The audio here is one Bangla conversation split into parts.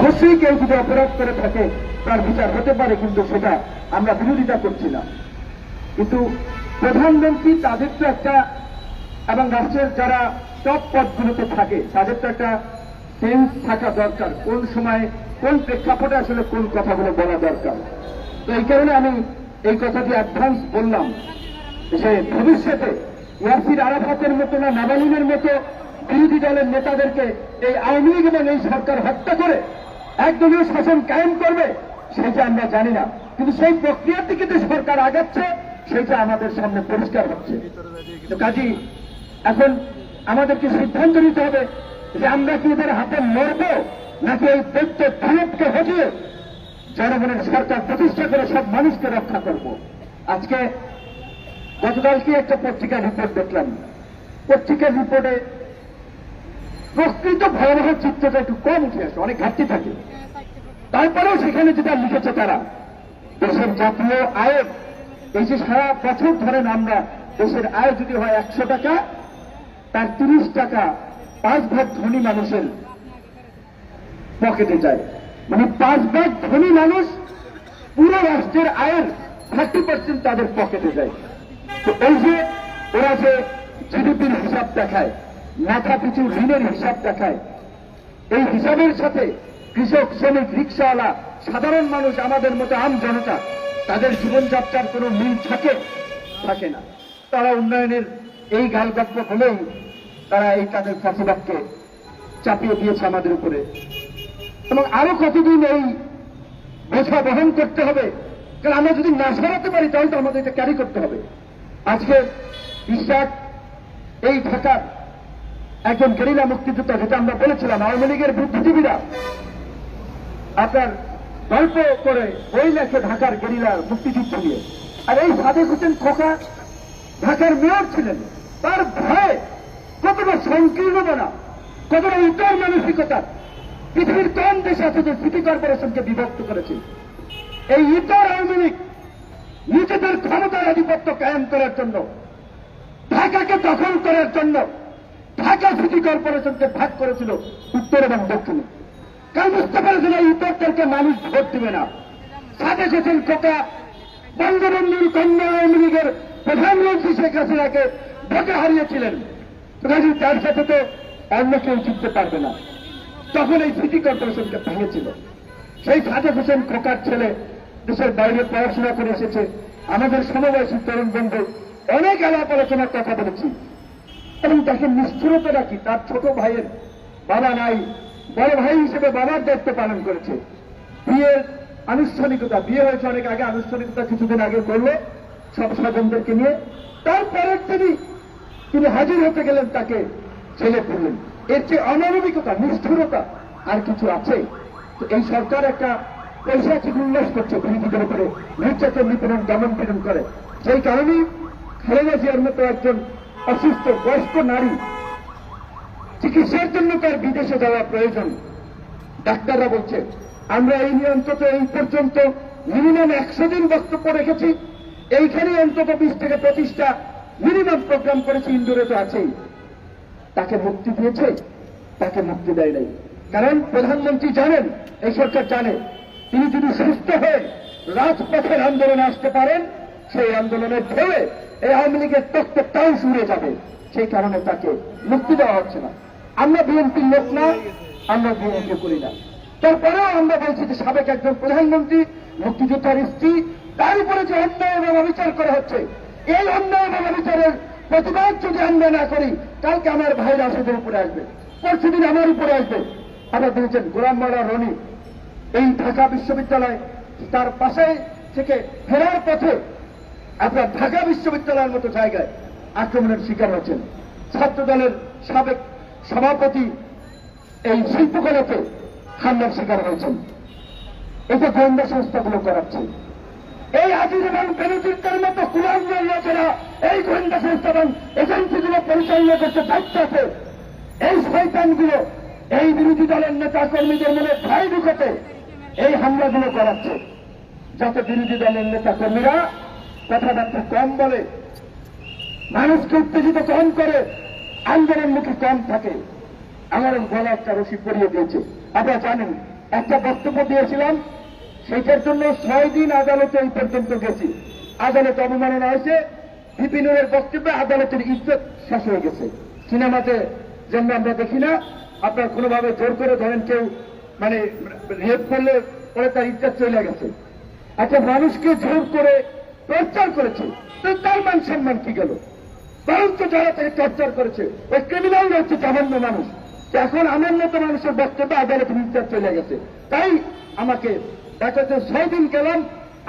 অবশ্যই কেউ যদি অপরাধ করে থাকে তার বিচার হতে পারে, কিন্তু সেটা আমরা বিরোধিতা করছি না। কিন্তু প্রধানমন্ত্রী তাদের তো একটা, এবং রাষ্ট্রের যারা টপ পদগুলোতে থাকে তাদের তো একটা সেন্স থাকা দরকার, কোন সময় কোন প্রেক্ষাপটে আসলে কোন কথাগুলো বলা দরকার। তো এই কারণে আমি এই কথাটি অ্যাডভান্স বললাম যে ভবিষ্যতে ইয়াসির আরাফাতের মতো না নাবালিনের মতো বিরোধী দলের নেতাদেরকে এই আওয়ামী লীগ এবং এই সরকার হত্যা করে একদলীয় শাসন কায়েম করবে সেটা আমরা জানি না, কিন্তু সেই প্রক্রিয়ার দিকে যে সরকার আগাচ্ছে সেটা আমাদের সামনে পরিষ্কার হচ্ছে। তো কাজী এখন আমাদেরকে সিদ্ধান্ত নিতে হবে যে আমরা কি এদের হাতে মরব নাকি এই দৈত্য ভারতকে হটিয়ে জনগণের সরকার প্রতিষ্ঠা করে সব মানুষকে রক্ষা করব। আজকে গতকালকে একটা পত্রিকার রিপোর্ট দেখলাম, পত্রিকার রিপোর্টে প্রকৃত ভয়াবহ চিত্রটা একটু কম উঠে আসে, অনেক ঘাটতি থাকে। তারপরেও সেখানে যেটা লিখেছে তারা দেশের জাতীয় আয়ের, এই যে সারা বছর ধরেন আমরা দেশের আয় যদি হয় 100 টাকা, তার 30 টাকা 5 ভাগ ধনী মানুষের পকেটে যায়, মানে 5 ভাগ ধনী মানুষ পুরো রাষ্ট্রের আয়ের 30% তাদের পকেটে যায়। তো এই যে ওরা যে জিডিপির হিসাব দেখায়, মাথা পিছু ঋণের হিসাব দেখায়, এই হিসাবের সাথে কৃষক, শ্রমিক, রিক্সাওয়ালা, সাধারণ মানুষ, আমাদের মতো আম জনতা, তাদের জীবনযাত্রার কোনো মিল থাকে না। তারা উন্নয়নের এই গালগপ্প হলেই তারা এই তাদের ফসলাকে চাপিয়ে দিয়েছে আমাদের উপরে, এবং আরো কতদিন এই বোঝা বহন করতে হবে। কারণ আমরা যদি না সরাতে পারি তাহলে তো আমাদের এটা ক্যারি করতে হবে। আজকে ইশাক এই ঢাকার একজন গেরিলা মুক্তিযোদ্ধা, যেটা আমরা বলেছিলাম আওয়ামী লীগের বুদ্ধিজীবীরা আপনার গল্প করে বই লেখে ঢাকার গেরিলা মুক্তিযুদ্ধ নিয়ে, আর এই সাদেক হোসেন খোকা ঢাকার মেয়র ছিলেন, তার ভয়ে কতটা সংকীর্ণতা, কতটা উত্তর মানসিকতা পৃথিবীর কোন দেশ আছে যে সিটি কর্পোরেশনকে বিভক্ত করেছে। এই ইতর আওয়ামী লীগ নিজেদের ক্ষমতার আধিপত্য কায়েম করার জন্য, ঢাকাকে দখল করার জন্য ঢাকা সিটি কর্পোরেশনকে ভাগ করেছিল উত্তর এবং দক্ষিণে। কারণ বুঝতে পেরেছিল এই উত্তরদেরকে মানুষ ভোট দিবে না। সাদেক হোসেন খোকা বঙ্গবন্ধুর কন্যা আওয়ামী লীগের প্রধানমন্ত্রী শেখ হাসিনাকে ভোটে হারিয়েছিলেন, তার সাথে তো অন্য কেউ জিততে পারবে না। তখন এই সিটি কর্পোরেশনকে ভেঙেছিল। সেই সাদেক হোসেন খোকার ছেলে দেশের বাইরে পড়াশোনা করে এসেছে, আমাদের সমবয়সী তরুণ বন্ধু অনেক আলাপ আলোচনার কথা বলেছি, এবং দেখেন নিষ্ঠুরতাটা কি, তার ছোট ভাইয়ের বাবা নাই, বড় ভাই হিসেবে বাবার দায়িত্ব পালন করেছে। বিয়ের আনুষ্ঠানিকতা, বিয়ে হয়েছে অনেক আগে, আনুষ্ঠানিকতা কিছুদিন আগে করলো সব স্বজনদেরকে নিয়ে, তারপরের তিনি হাজির হতে গেলেন, তাকে ছেলে ফেললেন। এর চেয়ে অমানবিকতা, নিষ্ঠুরতা আর কিছু আছে? তো এই সরকার একটা পৈশাচিক উল্লাস করছে, বিরোধীদের উপরে নির্যাতন, নিপীড়ন, দমন পীড়ন করে। সেই কারণেই খালেদা জিয়ার মতো একজন অসুস্থ বয়স্ক নারী চিকিৎসার জন্য তার বিদেশে যাওয়া প্রয়োজন। ডাক্তাররা বলছে আমরা এই নিয়ে অন্তত এই পর্যন্ত মিনিমাম 100 দিন বক্তব্য রেখেছি, এইখানে অন্তত 20 থেকে 25টা মিনিমাম প্রোগ্রাম করেছি, ইন্দোরে তো আছেই। তাকে মুক্তি দিয়েছে? তাকে মুক্তি দেয় নাই। কারণ প্রধানমন্ত্রী জানেন, এই সরকার জানে, তিনি যদি সুস্থ হয়ে রাজপথের আন্দোলনে আসতে পারেন, সেই আন্দোলনের ঢেউয়ে এই আওয়ামী লীগের তত্ত্বটাও উড়ে যাবে। সেই কারণে তাকে মুক্তি দেওয়া হচ্ছে না। আমরা বিএনপির লোক না, আমরা বিএনপি করি না, তারপরেও আমরা বলছি যে সাবেক একজন প্রধানমন্ত্রী, মুক্তিযোদ্ধার স্ত্রী, তার উপরে যে অন্যায় এবং অবিচার করা হচ্ছে, এই অন্যায় এবং অবিচারের প্রতিবাদ যদি আমরা না করি, কালকে আমার ভাইরা আসদের উপরে আসবে, পরশুদিন আমার উপরে আসবে। আপনারা দেখেছেন গোলাম মাওলা রনি এই ঢাকা বিশ্ববিদ্যালয় তার পাশে থেকে ফেরার পথে আপনার ঢাকা বিশ্ববিদ্যালয়ের মতো জায়গায় আক্রমণের শিকার হচ্ছেন। ছাত্র দলের সাবেক সভাপতি এই শিল্পকলাতে হামলার শিকার হয়েছেন। এটা গোয়েন্দা সংস্থাগুলো করাচ্ছে। এই আজিজ এবং বেনজিরের মতো কুলাঙ্গের লোকেরা এই গোয়েন্দা সংস্থা এবং এজেন্সিগুলো পরিচালনা করতে দায়িত্ব আছে। এই শয়তানগুলো এই বিরোধী দলের নেতা কর্মীদের মনে ভয় ঢুকাতে এই হামলাগুলো করাচ্ছে, যাতে বিরোধী দলের নেতা কর্মীরা কথাবার্তা কম বলে, মানুষকে উত্তেজিত কম করে, আন্দোলনমুখী কম থাকে। আমার গলা একটা রশি পরিয়ে দিয়েছে। আপনারা জানেন একটা বক্তব্য দিয়েছিলাম, সেইটার জন্য 6 দিন আদালতে এই পর্যন্ত গেছি। আদালতে অবমাননা হয়েছে, বিপিনের বক্তব্যে আদালতের ইজ্জত শেষ হয়ে গেছে। সিনেমাতে যেমন আমরা দেখি না, আপনার কোনোভাবে জোর করে ধরেন কেউ মানে রেপ করলে পরে তার ইজ্জত চলে গেছে। আচ্ছা, মানুষকে জোর করে টর্চার করেছে, তো তার মান সম্মান কি গেল? বরঞ্চ যারা তাকে টর্চার করেছে ওই ক্রিমিনালরা হচ্ছে সামান্য মানুষ। তো এখন আমার মতো মানুষের বক্তব্য আদালতের ইজ্জত চলে গেছে। তাই আমাকে দেখাতে 6 দিন গেলাম,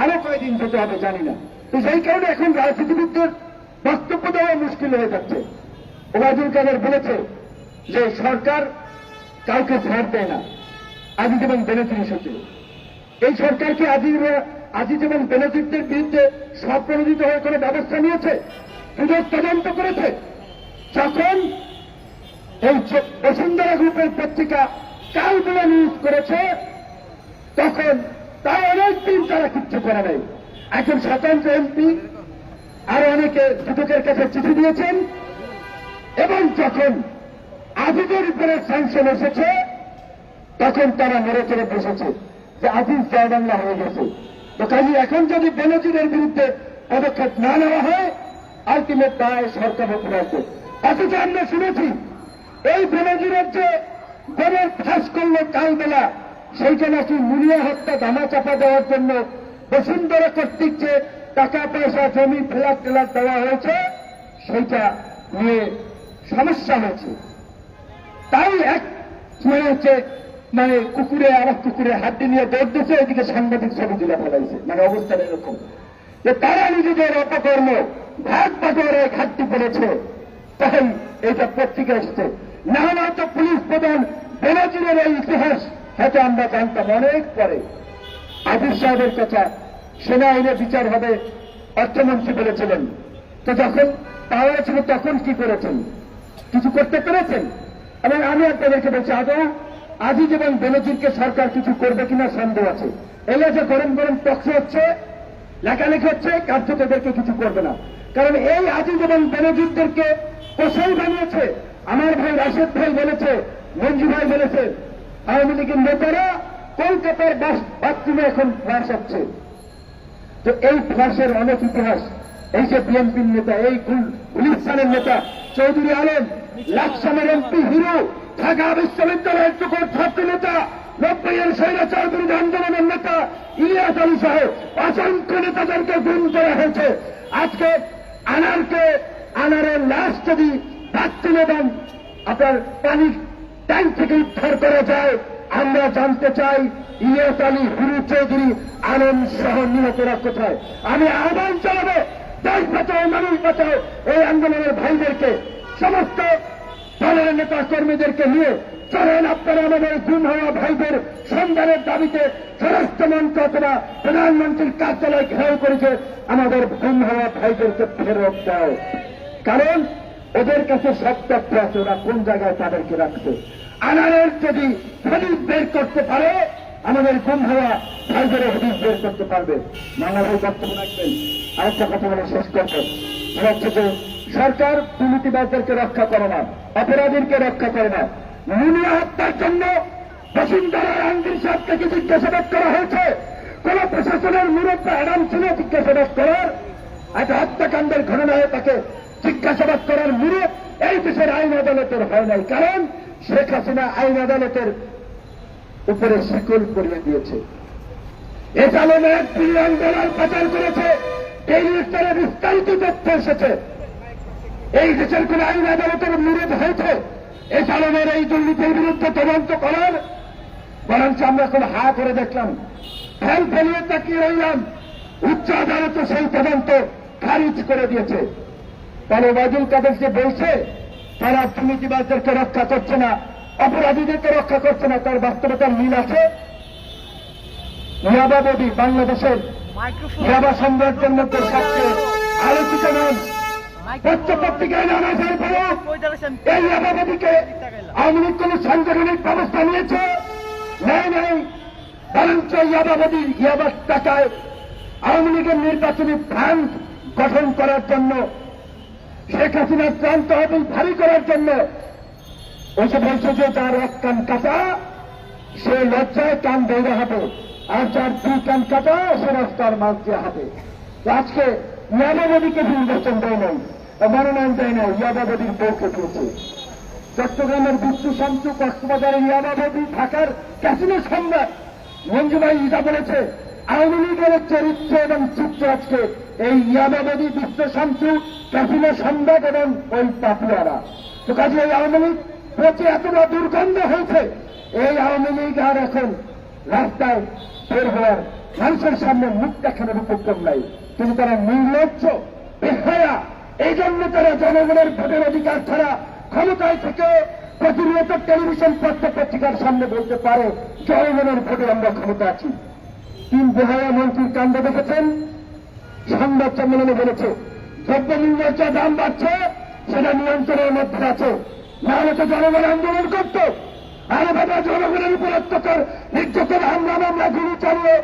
আরো কয়দিন যেতে হবে জানি না। তো সেই কারণে এখন রাজনীতিবিদদের বক্তব্য দেওয়া মুশকিল হয়ে যাচ্ছে। ওবায়দুল কাদের বলেছে যে সরকার কাউকে ছাড় দেয় না, আজিজ এবং বেনজির ইস্যুতে। এই সরকারকে আজিজ এবং বেনজিরদের বিরুদ্ধে স্বপ্রণোদিত হয়ে কোনো ব্যবস্থা নিয়েছে? সুযোগ তদন্ত করেছে? যখন এই বসুন্ধরা গ্রুপের পত্রিকা কাল বলে নিউজ করেছে, তখন তার অনেকদিন তারা কিচ্ছু করে নাই। এখন স্বতন্ত্র এমপি আরো অনেকে দুদকের কাছে চিঠি দিয়েছেন, এবং যখন আজিজের উপরে স্যাংশন এসেছে তখন তারা নড়ে চড়ে বসেছে যে আজিজ জয় বাংলা হয়ে গেছে। তো কাজে এখন যদি বেনজিরের বিরুদ্ধে পদক্ষেপ না নেওয়া হয়, আলটিমেট দায় সরকারের উপরে আসবে। অথচ আমরা শুনেছি এই বেনজিরের যে বোনের ফাঁস করল কালবেলা, সেইটা নাকি মুনিয়া হত্যা ধামা চাপা দেওয়ার জন্য বসুন্ধরা কর্তৃক যে টাকা পয়সা জমি ফ্ল্যাট টেলাট দেওয়া হয়েছে, সেইটা নিয়ে সমস্যা হয়েছে। তাই এক মনে হচ্ছে মানে কুকুরে আর এক কুকুরে হাড্ডি নিয়ে দৌড় দিচ্ছে, এদিকে সাংবাদিক ছবি তুলে ফেলাইছে। মানে অবস্থাটা এরকম যে তারা নিজেদের অপকর্ম ভাগ বাটোয়ারায় ঘাটতি পড়েছে, তাই এটা পত্রিকা এসছে। না হলে হয়তো পুলিশ প্রধান বেনজিরের এই ইতিহাস হয়তো আমরা জানতাম অনেক পরে। আজিজ সাহেবের কথা সেনা আইনে বিচার হবে অর্থমন্ত্রী বলেছিলেন। তো যখন পাওয়া ছিল তখন কি করেছেন? কিছু করতে পেরেছেন? এবং আমি আপনাদেরকে বলছি, আদৌ আজিজ এবং বেনজিরকে সরকার কিছু করবে কিনা সন্দেহ আছে। এলে যে গরম গরম টকশো হচ্ছে, লেখালেখি হচ্ছে, কার্যত এদেরকে কিছু করবে না। কারণ এই আজিজ এবং বেনজিরদেরকে কসাই বানিয়েছে। আমার ভাই রাশেদ ভাই বলেছে, মঞ্জু ভাই বলেছে, আওয়ামী লীগের নেতারা কলকাতার বাথরুমে এখন ফ্ল্যাশ হচ্ছে। তো এই ফ্ল্যাশের অনেক ইতিহাস। এই যে বিএনপির নেতা, এই গুলিস্তানের নেতা চৌধুরী আলম, লাকসামের এমপি হিরো, ঢাকা বিশ্ববিদ্যালয়ের চোখর ছাত্র নেতা, 90-এর স্বৈরাচার বিরোধী আন্দোলনের নেতা ইলিয়াস আলী সহ অসংখ্য নেতাদেরকে গুম করা হয়েছে। আজকে আনারের লাশ যদি বাথরুম এবং আপনার পানির ট্যাঙ্ক থেকে উদ্ধার করা যায়, আমরা জানতে চাই ইলিয়াস আলী, হিরু চৌধুরী, আলম সহ নিহতরা কোথায়? আমি আহ্বান চালাবো, দেশ বাঁচাও, মানুষ বাঁচাও এই আন্দোলনের ভাইদেরকে, সমস্ত দলের নেতা কর্মীদেরকে নিয়ে চলেন আপনারা আমাদের গুম হওয়া ভাইদের সন্ধানের দাবিতে স্বরাষ্ট্রমন্ত্রী অথবা প্রধানমন্ত্রীর কার্যালয় ঘেরাও করেছে। আমাদের গুম হওয়া ভাইদেরকে ফেরত দাও, কারণ ওদের কাছে সব তথ্য আছে, ওরা কোন জায়গায় তাদেরকে রাখছে। আনারের যদি হদিস বের করতে পারে, আমাদের গুম হওয়া ভাইদের হদিস বের করতে পারবে। মামলা ভাই বক্তব্য রাখবেন। আরেকটা কথা বলে শেষ করবো, সেটা হচ্ছে যে সরকার দুর্নীতিবাজদেরকে রক্ষা করে না, অপরাধীকে রক্ষা করে না। মুনিয়া হত্যার জন্য বসুন্ধরার আঙ্গির সাহেবকে কি জিজ্ঞাসাবাদ করা হয়েছে? কোন প্রশাসনের মুরব্বী অ্যাডাম ছিল জিজ্ঞাসাবাদ করার? একটা হত্যাকাণ্ডের ঘটনায় তাকে জিজ্ঞাসাবাদ করার মুরব এই দেশের আইন আদালতের হয় নাই। কারণ শেখ হাসিনা আইন আদালতের উপরে শিকল পরিয়ে দিয়েছে। এসালমে $1 বিলিয়ন পাচার করেছে, ডেইলি স্টারে বিস্তারিত তথ্য এসেছে। এই দেশের কোন আইন আদালতের মুরদ হয়েছে এসালমের এই দুর্নীতির বিরুদ্ধে তদন্ত করার? বরঞ্চ আমরা এখন হা করে দেখলাম, ফ্যান ফেলিয়ে তাকিয়ে রইলাম। উচ্চ আদালত সেই তদন্ত খারিজ করে দিয়েছে। তাহলে ওবায়দুল কাদের যে বলছে তারা দুর্নীতিবাজদেরকে রক্ষা করছে না, অপরাধীদেরকে রক্ষা করছে না, তার বাস্তবতার মিল আছে? ইয়াবাবী বাংলাদেশের ইয়াবা সাম্রাজ্যের মধ্যে সবচেয়ে আলোচিত নাম, পত্রপত্রিকায় নাম আসার পরেও এই ইয়াবাবীকে আওয়ামী লীগ কোন সাংগঠনিক ব্যবস্থা নিয়েছে? নাই। বরঞ্চ ইয়াবাবীর ইয়াবার টাকায় আওয়ামী লীগের নির্বাচনী ফান্ড গঠন করার জন্য, শেখ হাসিনার ত্রাণ তহবিল ভারী করার জন্য ওই যে বলছে যে যার এক কান কাটা সে লজ্জায় কান বেঁধে হবে, আর যার দুই কান কাটা সে রাস্তার মাঝ দিয়ে হবে। আজকে ইয়াবাবাদীকে নির্বাচন দেয় নাই, মনোনয়ন দেয় নাই, ইয়াবাবাদীর বউকে দিয়েছে। চট্টগ্রামের বিষ্ণু শান্তু, কক্সবাজারের ইয়াবাবাদী, ঢাকার ক্যাসিনো সম্রাট মঞ্জুভাই ইজা বলেছে আওয়ামী লীগের চরিত্র এবং চিত্র আজকে এই ইয়াবাবাদী, বিষ্ণু শান্তু, ক্যাসিনো সম্রাট এবং ওই পাপিয়ারা। তো কাজে এই আওয়ামী লীগ পচে এতটা দুর্গন্ধ হয়েছে, এই আওয়ামী লীগ আর এখন রাস্তায় বের হওয়ার, মানুষের সামনে মুখ দেখানোর উপক্রম নাই। কিন্তু তারা নির্লজ্জ, বেহায়া। এই জন্য তারা জনগণের ভোটের অধিকার ছাড়া ক্ষমতায় থেকে প্রতিনিয়ত টেলিভিশন পত্র পত্রিকার সামনে বলতে পারে জনগণের ভোটে আমরা ক্ষমতা আছি। তিন বেহায়া মন্ত্রীর কাণ্ড দেখেছেন, সংবাদ সম্মেলনে বলেছে দ্রব্যমূল্যের যে দাম বাড়ছে সেটা নিয়ন্ত্রণের মধ্যে আছে, না হলে তো জনগণ আন্দোলন করত। আরে বাবা, জনগণের উপর অত্যাচার, নির্যাতন, হামলা মামলা, গুলি চালিয়ে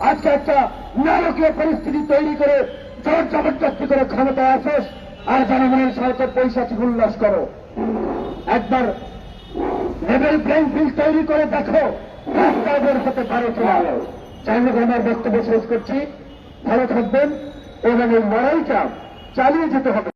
আজকে একটা নারকীয় পরিস্থিতি তৈরি করে জোর জবরদস্তি করে ক্ষমতায় আসোস আর জনগণের সাথে পৈশাচিক উল্লাস করো। একবার লেভেল প্লেইং ফিল্ড তৈরি করে দেখো, রাস্তায় বের হতে পারো কিনা। যাই হোক, আমার বক্তব্য শেষ করছি। ভালো থাকবেন এবং এই লড়াইটা চালিয়ে যেতে হবে।